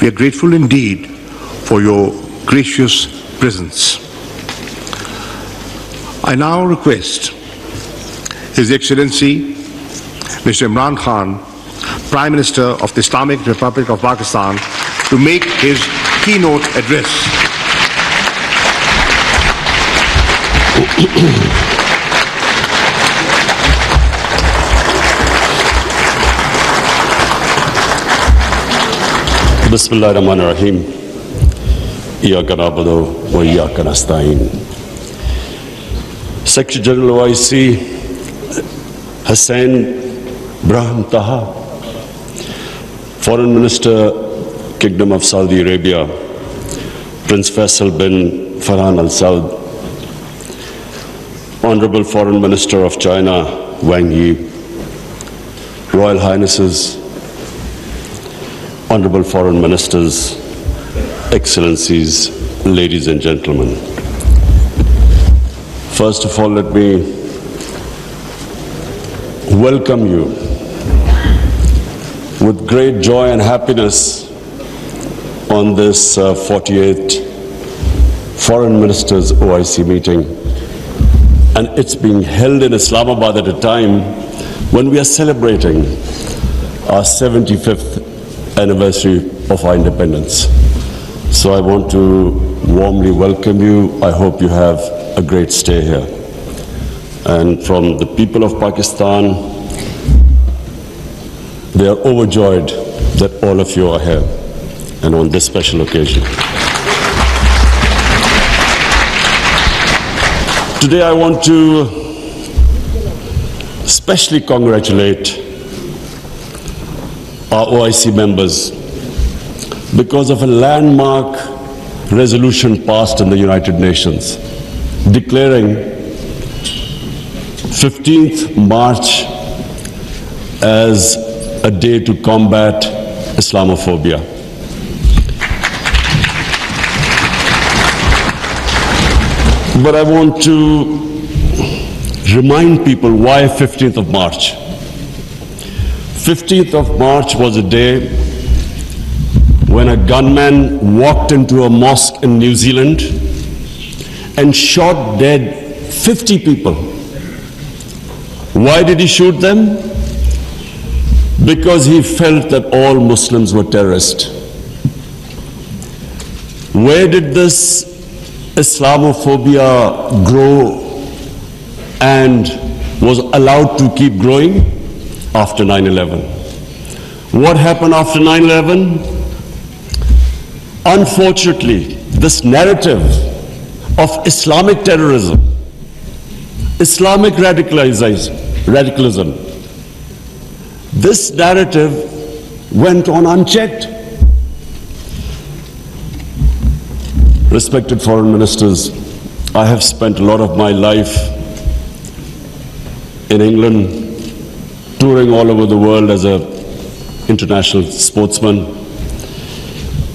We are grateful indeed for your gracious presence. I now request His Excellency Mr. Imran Khan, Prime Minister of the Islamic Republic of Pakistan, to make his keynote address. Bismillah ar-Rahman ar-Rahim. Iyaka na'budu wa iyaka nasta'in. Secretary General OIC Hussain Brahim Taha, Foreign Minister, Kingdom of Saudi Arabia, Prince Faisal bin Farhan Al Saud, Honorable Foreign Minister of China, Wang Yi, Royal Highnesses, Honorable Foreign Ministers, Excellencies, ladies and gentlemen. First of all, let me welcome you with great joy and happiness on this 48th Foreign Ministers OIC meeting. And it's being held in Islamabad at a time when we are celebrating our 75th anniversary of our independence. So I want to warmly welcome you. I hope you have a great stay here. And from the people of Pakistan, they are overjoyed that all of you are here and on this special occasion. Today I want to especially congratulate our OIC members because of a landmark resolution passed in the United Nations declaring 15th March as a day to combat Islamophobia. But I want to remind people why 15th of March. 15th of March was a day when a gunman walked into a mosque in New Zealand and shot dead 50 people. Why did he shoot them? Because he felt that all Muslims were terrorists. Where did this Islamophobia grow and was allowed to keep growing? After 9/11. What happened after 9/11? Unfortunately, this narrative of Islamic terrorism, Islamic radicalism, this narrative went on unchecked. Respected foreign ministers, I have spent a lot of my life in England, touring all over the world as an international sportsman.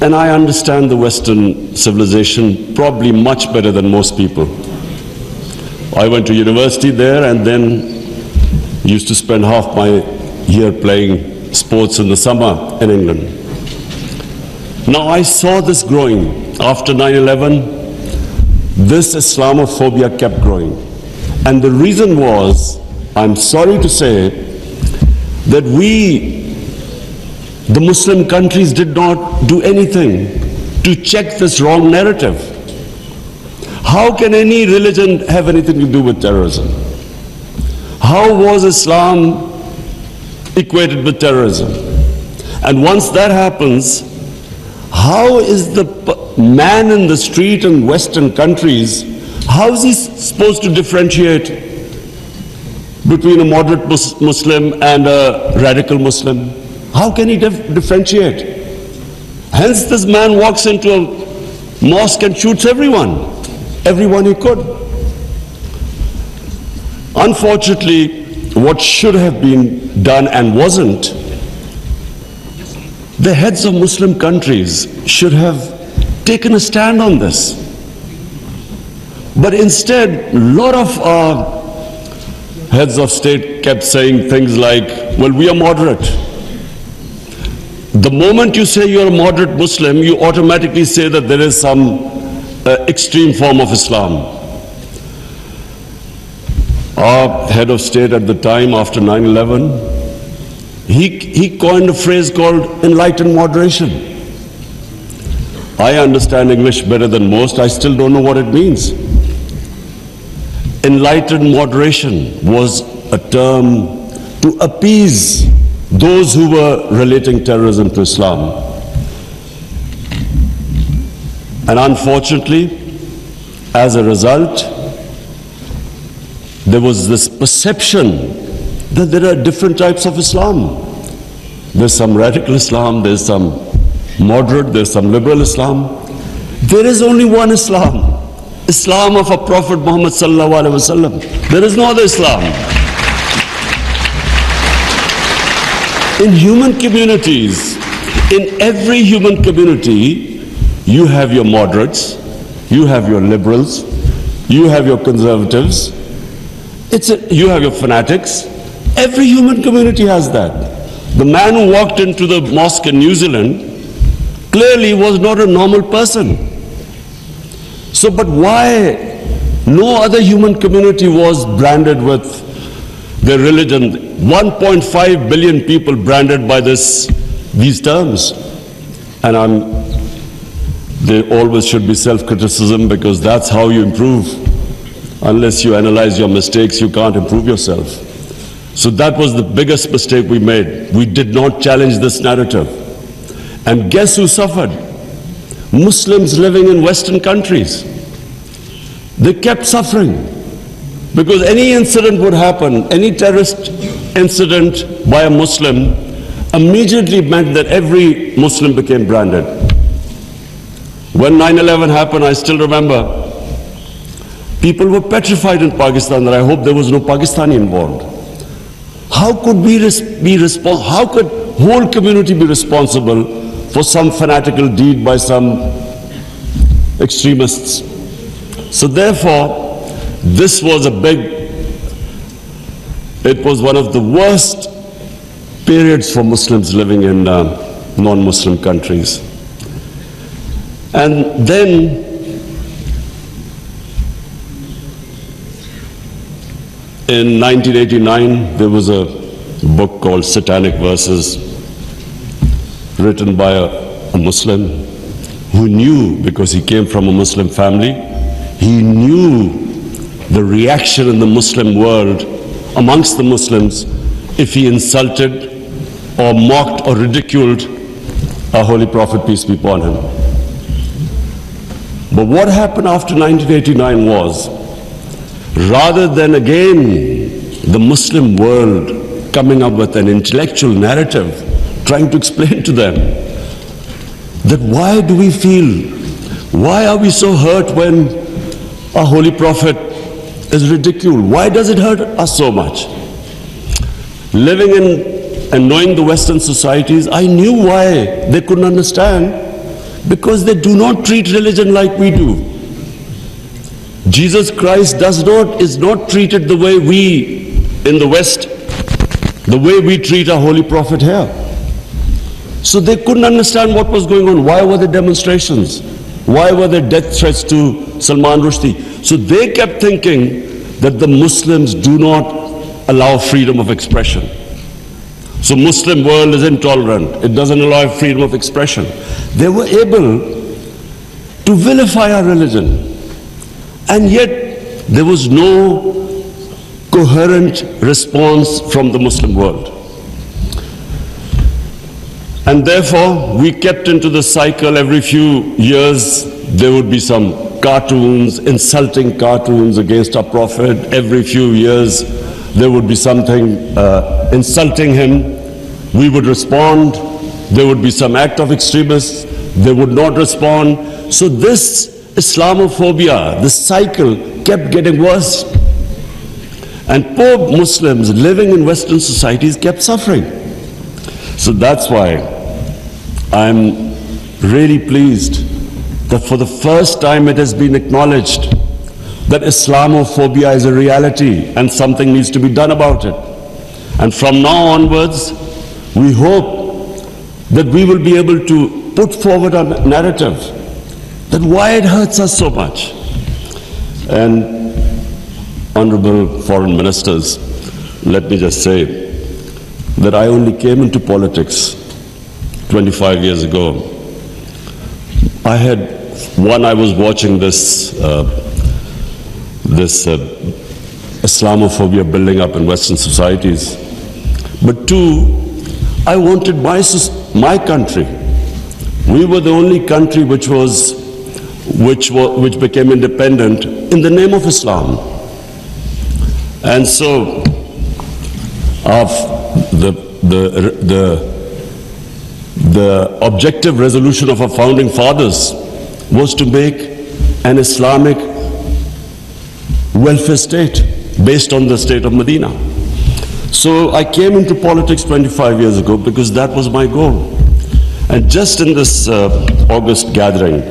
And I understand the Western civilization probably much better than most people. I went to university there and then used to spend half my year playing sports in the summer in England. Now I saw this growing. After 9/11, this Islamophobia kept growing. And the reason was, I'm sorry to say, that we, the Muslim countries, did not do anything to check this wrong narrative. How can any religion have anything to do with terrorism? How was Islam equated with terrorism? And once that happens, how is the man in the street in Western countries, how is he supposed to differentiate between a moderate Muslim and a radical Muslim? How can he differentiate? Hence this man walks into a mosque and shoots everyone he could. Unfortunately, what should have been done and wasn't, the heads of Muslim countries should have taken a stand on this. But instead, a lot of our heads of state kept saying things like, well, we are moderate. The moment you say you're a moderate Muslim, you automatically say that there is some extreme form of Islam. Our head of state at the time, after 9/11, he coined a phrase called enlightened moderation. I understand English better than most. I still don't know what it means. Enlightened moderation was a term to appease those who were relating terrorism to Islam. And unfortunately, as a result, there was this perception that there are different types of Islam. There's some radical Islam, there's some moderate, there's some liberal Islam. There is only one Islam. Islam of our Prophet Muhammad sallallahu alaihi wasallam. There is no other Islam. In human communities, in every human community, you have your moderates, you have your liberals, you have your conservatives, you have your fanatics. Every human community has that. The man who walked into the mosque in New Zealand clearly was not a normal person. So, but why no other human community was branded with their religion? 1.5 billion people branded by these terms. And there always should be self-criticism, because that's how you improve. Unless you analyze your mistakes, you can't improve yourself. So that was the biggest mistake we made. We did not challenge this narrative. And guess who suffered? Muslims living in Western countries. They kept suffering, because any incident would happen, any terrorist incident by a Muslim immediately meant that every Muslim became branded. When 9/11 happened, I still remember, people were petrified in Pakistan that I hope there was no Pakistani involved. How could how could whole community be responsible for some fanatical deed by some extremists? So therefore, this was it was one of the worst periods for Muslims living in non-Muslim countries. And then in 1989, there was a book called Satanic Verses, written by a Muslim who knew, because he came from a Muslim family, he knew the reaction in the Muslim world amongst the Muslims if he insulted or mocked or ridiculed our Holy Prophet, peace be upon him. But what happened after 1989 was, rather than again the Muslim world coming up with an intellectual narrative, trying to explain to them that why do we feel, why are we so hurt when our Holy Prophet is ridiculed? Why does it hurt us so much? Living in and knowing the Western societies, I knew why they couldn't understand, because they do not treat religion like we do. Jesus Christ is not treated the way we in the West, the way we treat our Holy Prophet here. So they couldn't understand what was going on. Why were there demonstrations? Why were there death threats to Salman Rushdie? So they kept thinking that the Muslims do not allow freedom of expression. So Muslim world is intolerant. It doesn't allow freedom of expression. They were able to vilify our religion. And yet there was no coherent response from the Muslim world. And therefore, we kept into the cycle. Every few years, there would be some cartoons, insulting cartoons against our Prophet. Every few years, there would be something insulting him. We would respond. There would be some act of extremists. They would not respond. So this Islamophobia, this cycle kept getting worse. And poor Muslims living in Western societies kept suffering. So that's why I'm really pleased that for the first time it has been acknowledged that Islamophobia is a reality and something needs to be done about it. And from now onwards, we hope that we will be able to put forward a narrative that why it hurts us so much. And honorable foreign ministers, let me just say that I only came into politics 25 years ago. I was watching this Islamophobia building up in Western societies. But two, I wanted my country. We were the only country which became independent in the name of Islam. And so, the objective resolution of our founding fathers was to make an Islamic welfare state based on the state of Medina. So I came into politics 25 years ago because that was my goal. And just in this August gathering,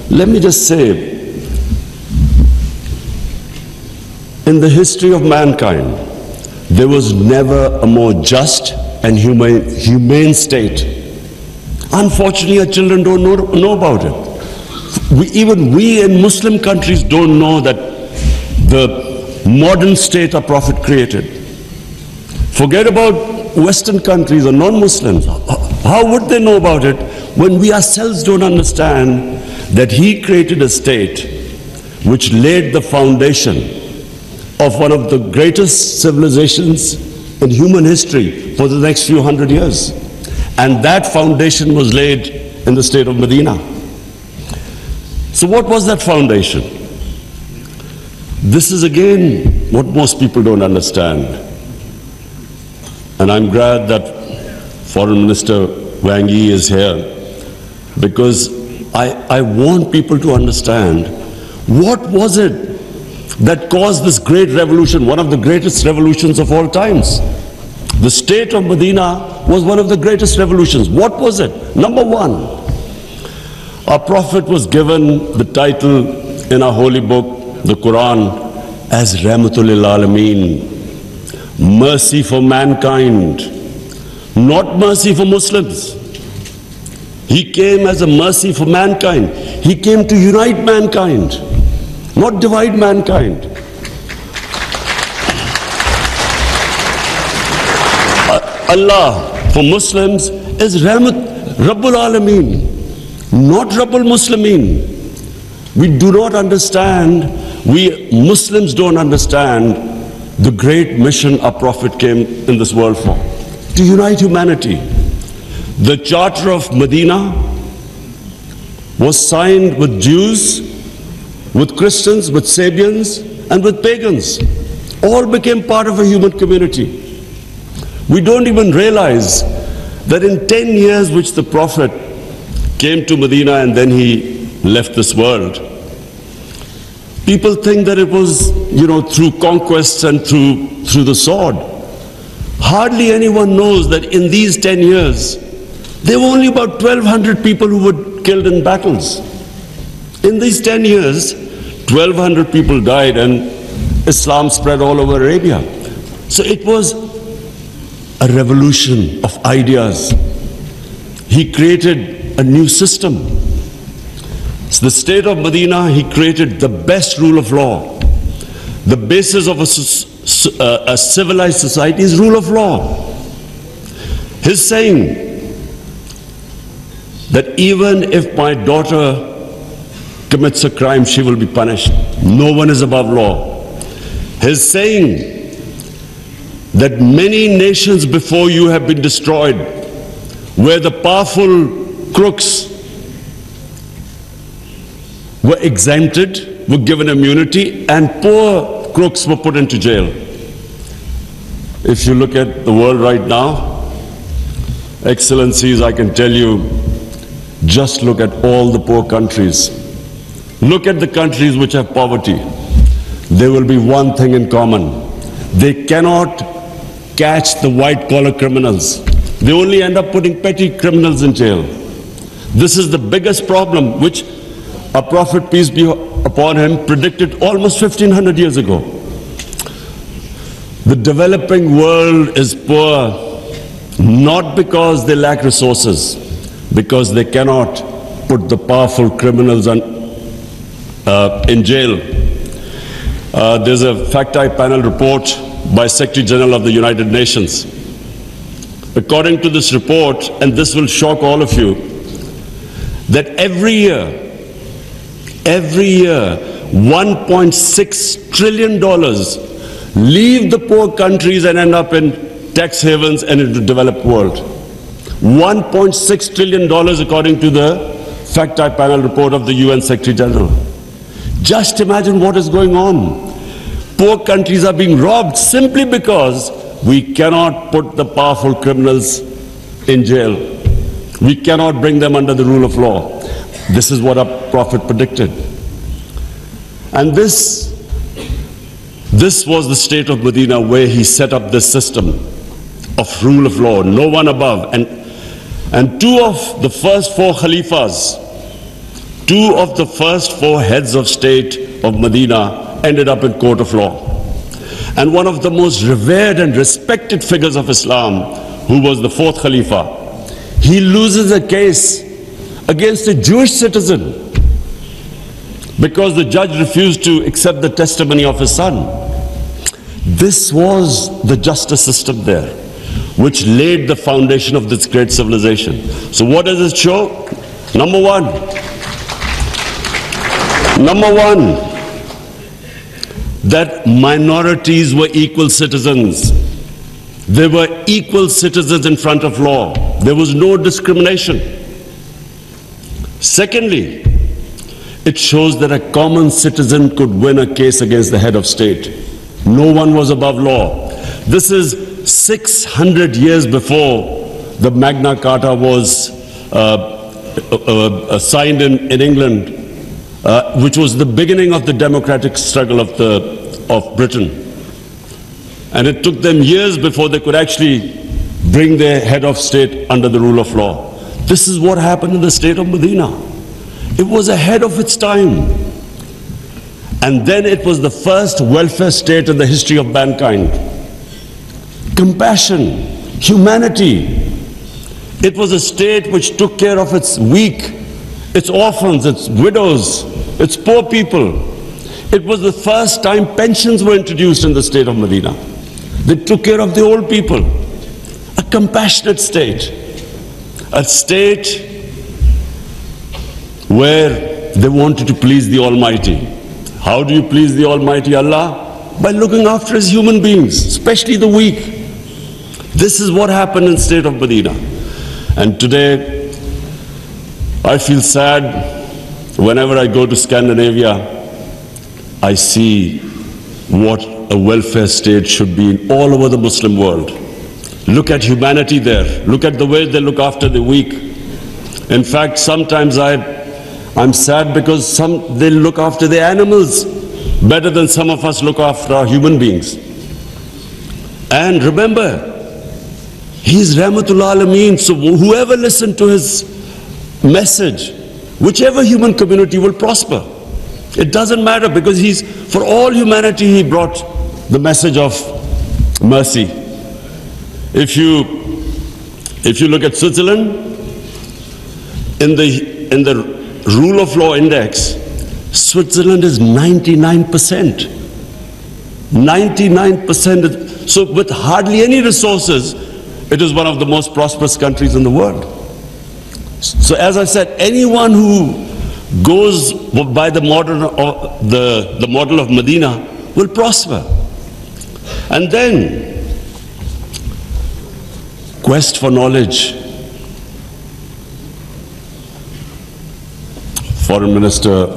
let me just say, in the history of mankind, there was never a more just and humane state. Unfortunately, our children don't know about it. Even we in Muslim countries don't know that the modern state our Prophet created. Forget about Western countries or non-Muslims. How would they know about it when we ourselves don't understand that he created a state which laid the foundation of one of the greatest civilizations in human history for the next few hundred years. And that foundation was laid in the state of Medina. So what was that foundation? This is again what most people don't understand. And I'm glad that Foreign Minister Wang Yi is here, because I want people to understand what was it that caused this great revolution, one of the greatest revolutions of all times. The state of Medina was one of the greatest revolutions. What was it? Number one, our Prophet was given the title in our holy book, the Quran, as Rahmatul lil Alameen, mercy for mankind, not mercy for Muslims. He came as a mercy for mankind. He came to unite mankind, not divide mankind. Allah for Muslims is Rabbul Alameen, not Rabbul Muslimin. We do not understand, we Muslims don't understand the great mission our Prophet came in this world for, to unite humanity. The Charter of Medina was signed with Jews, with Christians, with Sabians, and with pagans. All became part of a human community. We don't even realize that in 10 years which the Prophet came to Medina and then he left this world, people think that it was, through conquests and through the sword. Hardly anyone knows that in these 10 years, there were only about 1,200 people who were killed in battles. In these 10 years, 1,200 people died and Islam spread all over Arabia. So it was a revolution of ideas. He created a new system. So the state of Medina, he created the best rule of law. The basis of a civilized society is rule of law. His saying that even if my daughter commits a crime, she will be punished. No one is above law. His saying that many nations before you have been destroyed, where the powerful crooks were exempted, were given immunity, and poor crooks were put into jail. If you look at the world right now, Excellencies, I can tell you, just look at all the poor countries. Look at the countries which have poverty. There will be one thing in common. They cannot catch the white-collar criminals. They only end up putting petty criminals in jail. This is the biggest problem which our Prophet, peace be upon him, predicted almost 1500 years ago. The developing world is poor not because they lack resources. because they cannot put the powerful criminals in jail. There's a fact-type panel report by Secretary General of the United Nations. According to this report, and this will shock all of you, that every year, $1.6 trillion leave the poor countries and end up in tax havens and in the developed world. $1.6 trillion according to the fact-type panel report of the UN Secretary General. Just imagine what is going on. Poor countries are being robbed simply because we cannot put the powerful criminals in jail. We cannot bring them under the rule of law. This is what our Prophet predicted. And this was the state of Medina, where he set up this system of rule of law, no one above. And two of the first four Khalifas, two of the first four heads of state of Medina ended up in court of law. And one of the most revered and respected figures of Islam, who was the fourth Khalifa, he loses a case against a Jewish citizen because the judge refused to accept the testimony of his son. This was the justice system there, which laid the foundation of this great civilization. So what does it show? Number one, that minorities were equal citizens. They were equal citizens in front of law. There was no discrimination. Secondly, it shows that a common citizen could win a case against the head of state. No one was above law. This is 600 years before the Magna Carta was signed in England, which was the beginning of the democratic struggle of Britain. And it took them years before they could actually bring their head of state under the rule of law. This is what happened in the state of Medina. It was ahead of its time. And then it was the first welfare state in the history of mankind. Compassion, humanity. It was a state which took care of its weak, its orphans, its widows, its poor people. It was the first time pensions were introduced in the state of Medina. They took care of the old people. A compassionate state. A state where they wanted to please the Almighty. How do you please the Almighty Allah? By looking after His human beings, especially the weak. This is what happened in the state of Medina. And today, I feel sad whenever I go to Scandinavia. I see what a welfare state should be in all over the Muslim world. Look at humanity there. Look at the way they look after the weak. In fact, sometimes I'm sad because they look after the animals better than some of us look after our human beings. And remember, He's Rahmatul Alameen, so whoever listened to His message, whichever human community will prosper. It doesn't matter, because for all humanity He brought the message of mercy. If you look at Switzerland, in the rule of law index, Switzerland is 99%. 99%. So with hardly any resources, it is one of the most prosperous countries in the world. So as I said, anyone who goes by the model of Medina will prosper. And then, quest for knowledge. Foreign Minister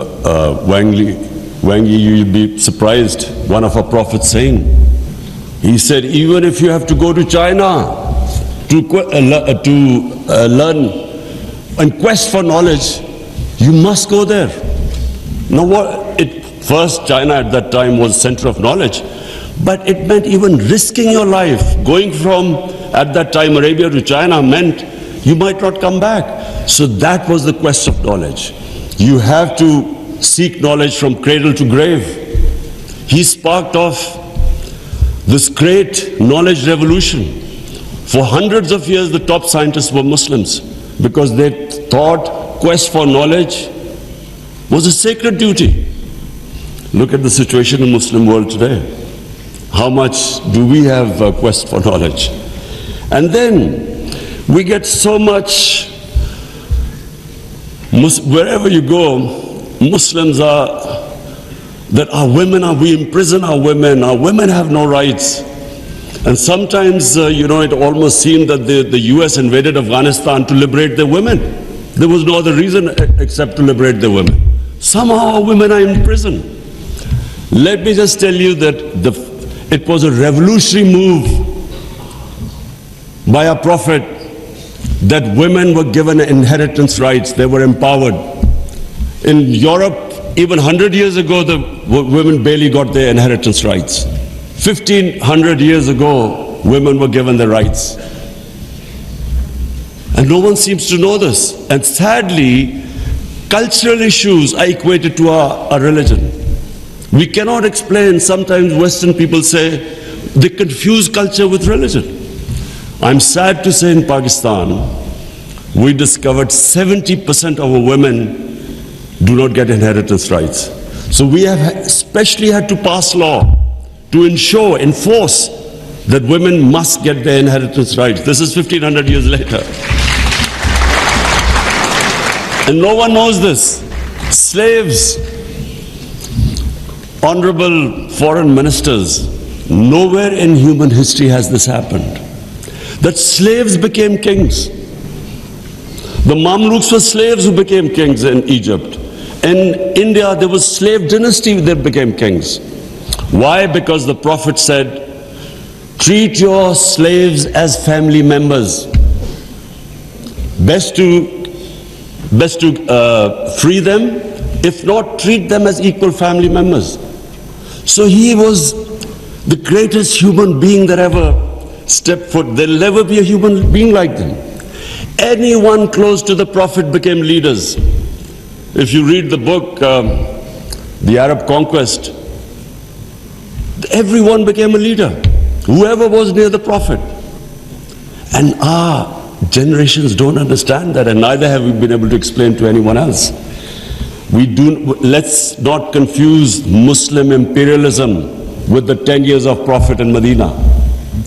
Wang Yi, you'll be surprised, one of our prophets saying, he said, even if you have to go to China to learn and quest for knowledge, you must go there. Now first China at that time was center of knowledge, but it meant even risking your life. Going from, at that time, Arabia to China meant you might not come back. So that was the quest of knowledge. You have to seek knowledge from cradle to grave. He sparked off this great knowledge revolution. For hundreds of years, the top scientists were Muslims. because they thought quest for knowledge was a sacred duty. Look at the situation in the Muslim world today. How much do we have a quest for knowledge? And then we get so much, wherever you go, Muslims are, that we imprison our women have no rights. And sometimes, it almost seemed that the US invaded Afghanistan to liberate their women. There was no other reason except to liberate their women. Somehow our women are in prison. Let me just tell you that it was a revolutionary move by our Prophet that women were given inheritance rights. They were empowered. In Europe, even 100 years ago, the women barely got their inheritance rights. 1500 years ago, women were given their rights. And no one seems to know this. And sadly, cultural issues are equated to our religion. We cannot explain, sometimes Western people say, they confuse culture with religion. I'm sad to say in Pakistan, we discovered 70% of our women do not get inheritance rights. So we have especially had to pass law to enforce that women must get their inheritance rights. This is 1500 years later. And no one knows this. Slaves, honorable foreign ministers, nowhere in human history has this happened. That slaves became kings. The Mamluks were slaves who became kings in Egypt. In India, there was slave dynasty that became kings. Why? Because the Prophet said, treat your slaves as family members. Best to free them, if not, treat them as equal family members. So he was the greatest human being that ever stepped foot. There'll never be a human being like them. Anyone close to the Prophet became leaders. If you read the book, The Arab Conquest, everyone became a leader, whoever was near the Prophet. And our generations don't understand that, and neither have we been able to explain to anyone else. Let's not confuse Muslim imperialism with the 10 years of Prophet in Medina.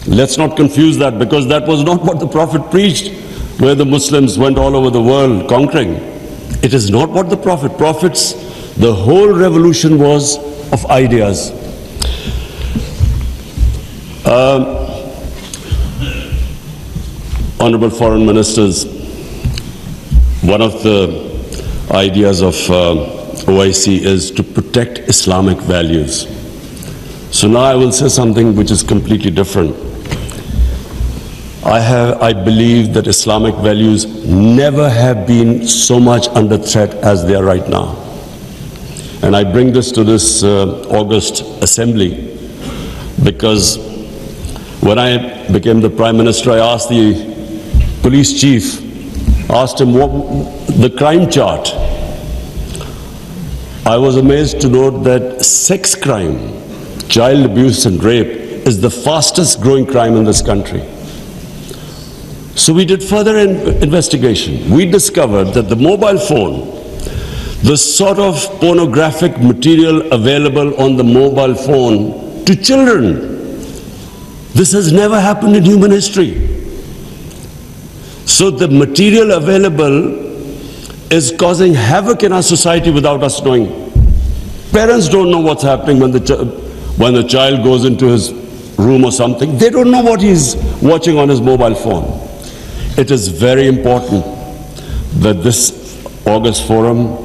Let's not confuse that, because that was not what the Prophet preached, where the Muslims went all over the world conquering. It is not what the Prophet's, the whole revolution was of ideas. Honorable foreign ministers, one of the ideas of OIC is to protect Islamic values. So now I will say something which is completely different. I believe that Islamic values never have been so much under threat as they are right now. And I bring this to this August assembly because when I became the Prime Minister, I asked the police chief, asked him what the crime chart. I was amazed to note that sex crime, child abuse and rape is the fastest growing crime in this country. So we did further investigation. We discovered that the mobile phone, the sort of pornographic material available on the mobile phone to children, this has never happened in human history. So the material available is causing havoc in our society without us knowing. Parents don't know what's happening when the child goes into his room or something. They don't know what he's watching on his mobile phone. It is very important that this August forum,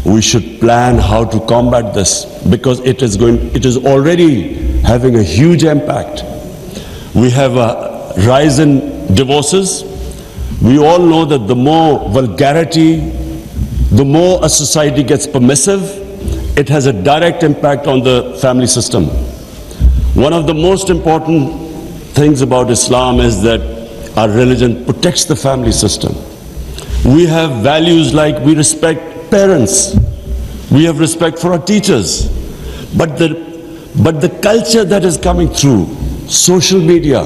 we should plan how to combat this, because it is already having a huge impact. We have a rise in divorces. We all know that the more vulgarity, the more a society gets permissive, it has a direct impact on the family system. One of the most important things about Islam is that our religion protects the family system. We have values like we respect parents, we have respect for our teachers, but the culture that is coming through, social media,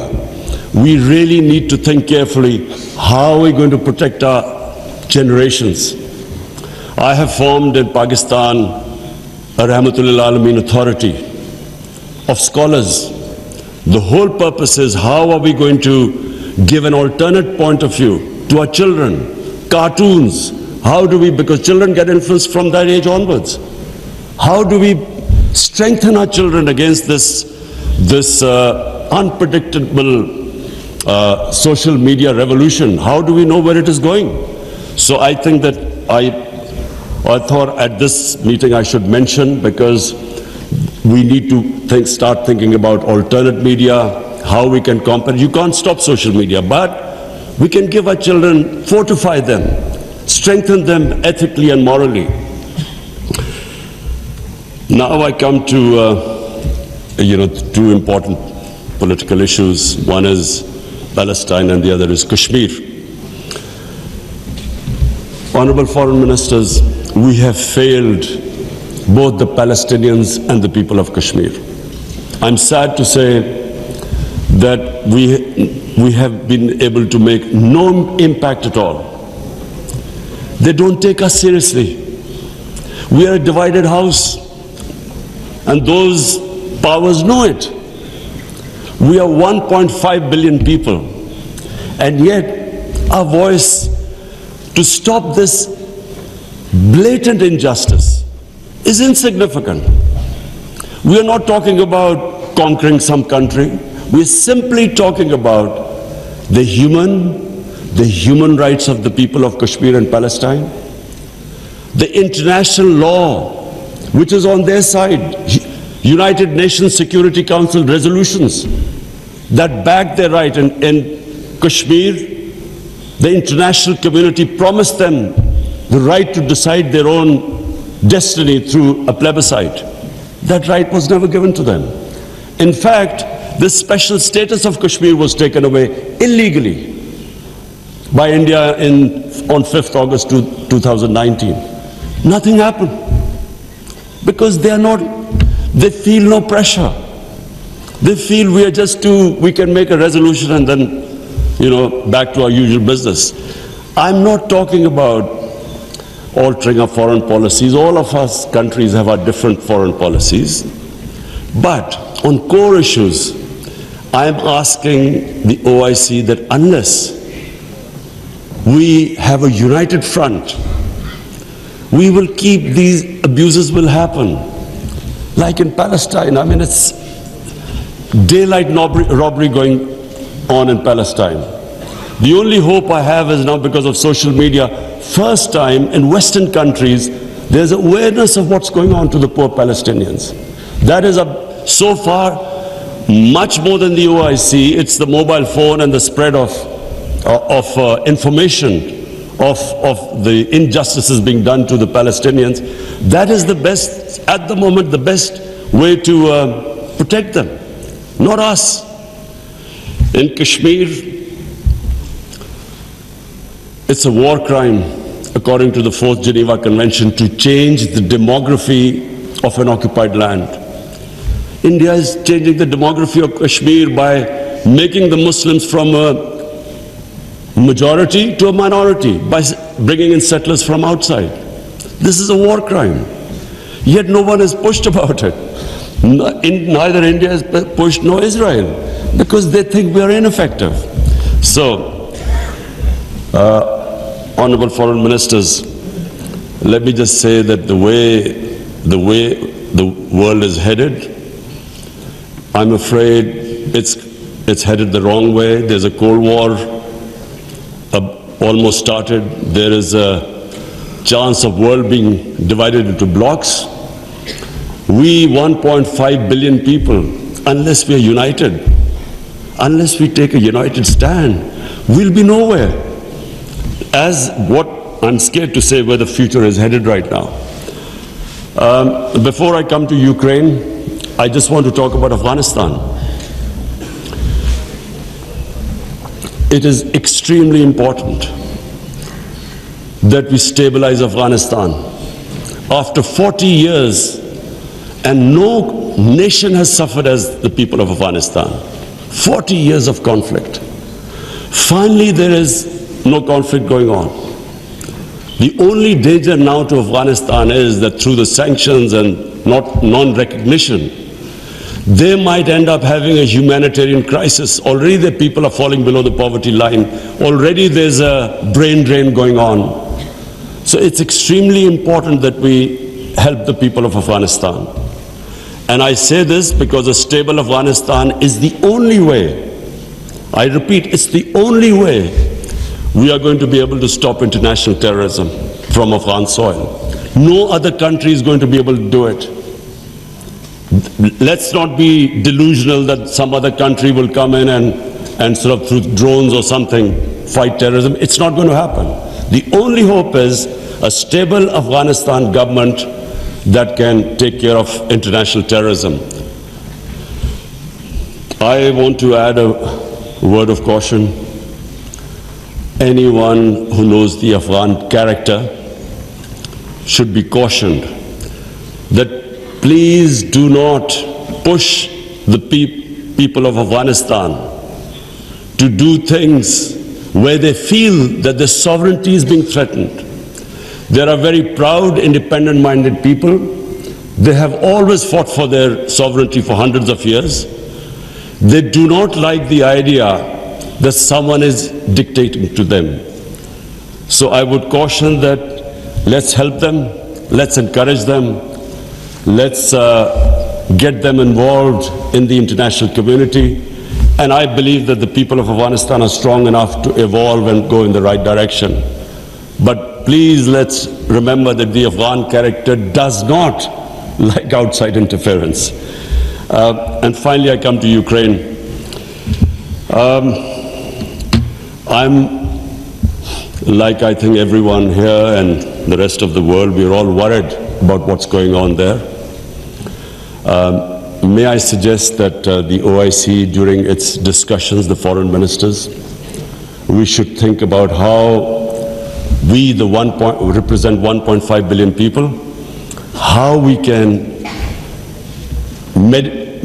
we really need to think carefully, how are we going to protect our generations. I have formed in Pakistan a Rahmatul Alameen authority of scholars. The whole purpose is how are we going to give an alternate point of view to our children, cartoons. How do we, because children get influenced from that age onwards. How do we strengthen our children against this unpredictable social media revolution? How do we know where it is going? So I think that I thought at this meeting I should mention, because we need to start thinking about alternate media, how we can compare. You can't stop social media, but we can give our children, fortify them, strengthen them ethically and morally. Now I come to, two important political issues. One is Palestine and the other is Kashmir. Honorable Foreign Ministers, we have failed both the Palestinians and the people of Kashmir. I'm sad to say that we have been able to make no impact at all. They don't take us seriously. We are a divided house, and those powers know it. We are 1.5 billion people, and yet our voice to stop this blatant injustice is insignificant. We are not talking about conquering some country. We are simply talking about the human rights of the people of Kashmir and Palestine, the international law, which is on their side, United Nations Security Council resolutions that back their right. In Kashmir, the international community promised them the right to decide their own destiny through a plebiscite. That right was never given to them. In fact, the special status of Kashmir was taken away illegally by India on 5th August 2019. Nothing happened because they feel no pressure. They feel we can make a resolution and then, back to our usual business. I'm not talking about altering our foreign policies. All of us countries have our different foreign policies. But on core issues, I'm asking the OIC that unless we have a united front, we will keep these abuses will happen. Like in Palestine, I mean, it's daylight robbery going on in Palestine. The only hope I have is now because of social media, first time in Western countries, there's awareness of what's going on to the poor Palestinians. That is so far much more than the OIC. It's the mobile phone and the spread of information of the injustices being done to the Palestinians. That is the best, at the moment, the best way to protect them, not us. In Kashmir, it's a war crime, according to the 4th Geneva Convention, to change the demography of an occupied land. India is changing the demography of Kashmir by making the Muslims from a majority to a minority, by bringing in settlers from outside. This is a war crime. Yet no one is pushed about it. Neither India is pushed nor Israel, because they think we are ineffective. So, Honorable Foreign Ministers, let me just say that the way the world is headed, I'm afraid it's headed the wrong way. There's a Cold War almost started. There is a chance of world being divided into blocks. We 1.5 billion people, unless we are united, unless we take a united stand, we'll be nowhere. As what I'm scared to say where the future is headed right now. Before I come to Ukraine, I just want to talk about Afghanistan. It is extremely important that we stabilize Afghanistan. After 40 years, and no nation has suffered as the people of Afghanistan. 40 years of conflict. Finally, there is no conflict going on. The only danger now to Afghanistan is that through the sanctions and non-recognition, they might end up having a humanitarian crisis. Already the people are falling below the poverty line. Already there's a brain drain going on. So it's extremely important that we help the people of Afghanistan. And I say this because a stable Afghanistan is the only way, I repeat, it's the only way we are going to be able to stop international terrorism from Afghan soil. No other country is going to be able to do it. Let's not be delusional that some other country will come in and sort of through drones or something fight terrorism. It's not going to happen. The only hope is a stable Afghanistan government that can take care of international terrorism. I want to add a word of caution. Anyone who knows the Afghan character should be cautioned that please do not push the people of Afghanistan to do things where they feel that their sovereignty is being threatened. There are very proud, independent-minded people. They have always fought for their sovereignty for hundreds of years. They do not like the idea that someone is dictating to them. So I would caution that let's help them, let's encourage them, let's get them involved in the international community. And I believe that the people of Afghanistan are strong enough to evolve and go in the right direction. But please let's remember that the Afghan character does not like outside interference. And finally, I come to Ukraine. I'm, like I think everyone here and the rest of the world, we're all worried about what's going on there. May I suggest that the OIC, during its discussions, the foreign ministers, we should think about how we, represent 1.5 billion people, how we can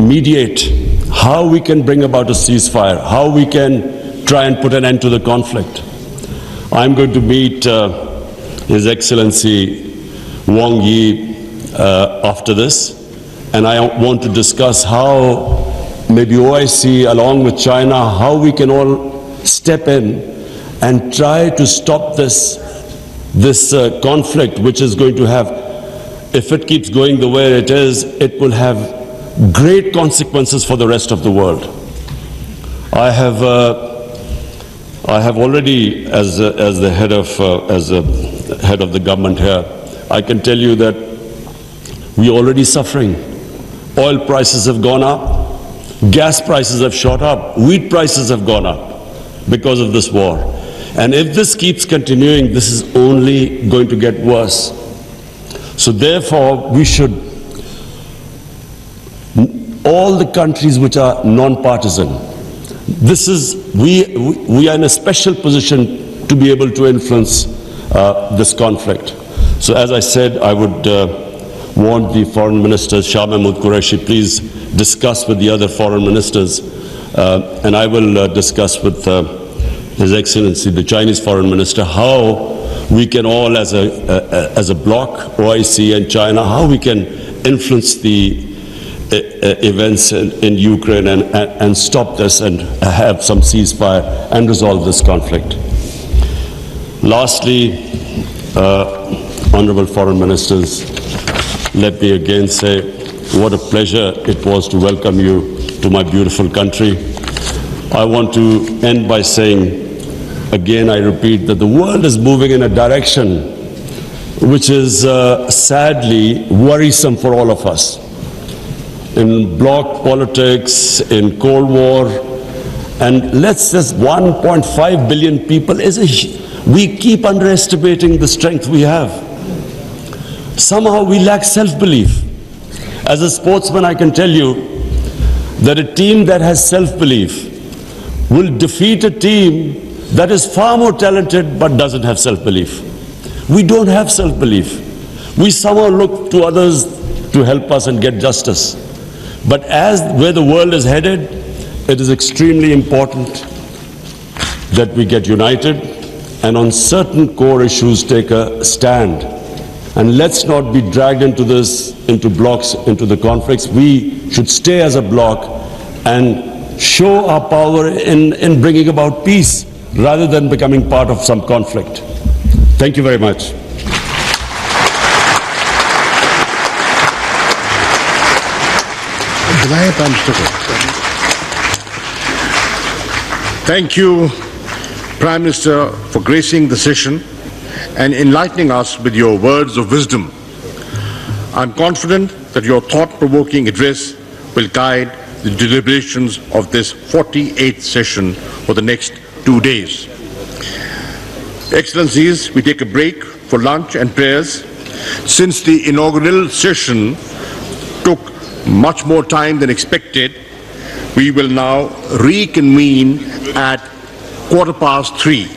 mediate, how we can bring about a ceasefire, how we can try and put an end to the conflict. I'm going to meet His Excellency Wang Yi after this, and I want to discuss how maybe OIC, along with China, how we can all step in and try to stop this conflict, which is going to have, if it keeps going the way it is, it will have great consequences for the rest of the world. I have already, as the head of the government here, I can tell you that we are already suffering. Oil prices have gone up, gas prices have shot up, wheat prices have gone up because of this war. And if this keeps continuing, this is only going to get worse. So therefore, we should, all the countries which are non-partisan, we are in a special position to be able to influence this conflict. So as I said, I would want the foreign ministers, Shah Mahmood Qureshi, please discuss with the other foreign ministers, and I will discuss with His Excellency, the Chinese foreign minister, how we can all, as a bloc, OIC and China, how we can influence the events in Ukraine and stop this and have some ceasefire and resolve this conflict. Lastly, honorable foreign ministers, let me again say what a pleasure it was to welcome you to my beautiful country. I want to end by saying, again, I repeat, that the world is moving in a direction which is sadly worrisome for all of us. In bloc politics, in Cold War, and let's just 1.5 billion people we keep underestimating the strength we have. Somehow we lack self-belief. As a sportsman, I can tell you that a team that has self-belief will defeat a team that is far more talented but doesn't have self-belief. We don't have self-belief. We somehow look to others to help us and get justice. But where the world is headed, it is extremely important that we get united and on certain core issues take a stand. And let's not be dragged into this, into blocks, into the conflicts. We should stay as a bloc and show our power in bringing about peace rather than becoming part of some conflict. Thank you very much. Thank you, Prime Minister, for gracing the session and enlightening us with your words of wisdom. I'm confident that your thought-provoking address will guide the deliberations of this 48th session for the next 2 days. Excellencies, we take a break for lunch and prayers. Since the inaugural session took much more time than expected, we will now reconvene at 3:15.